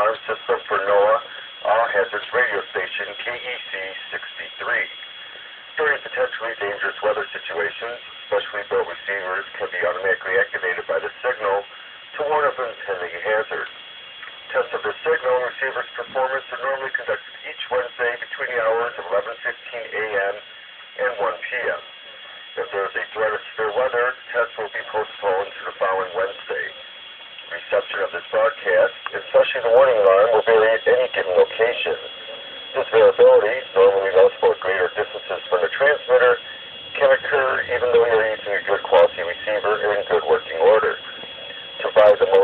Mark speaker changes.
Speaker 1: alarm system for NOAA All Hazards radio station KEC 63. During potentially dangerous weather situations, specially built receivers can be automatically activated by the signal to warn of impending hazard. Tests of the signal and receiver's performance are normally conducted each Wednesday between the hours of 11:15 a.m. and 1 p.m. If there is a threat of severe weather, tests will be postponed to the following Wednesday. Reception of this broadcast, especially the warning alarm, will vary at any given location. This variability, normally noticeable at greater distances from the transmitter, can occur even though you are using a good quality receiver and in good working order. To provide the most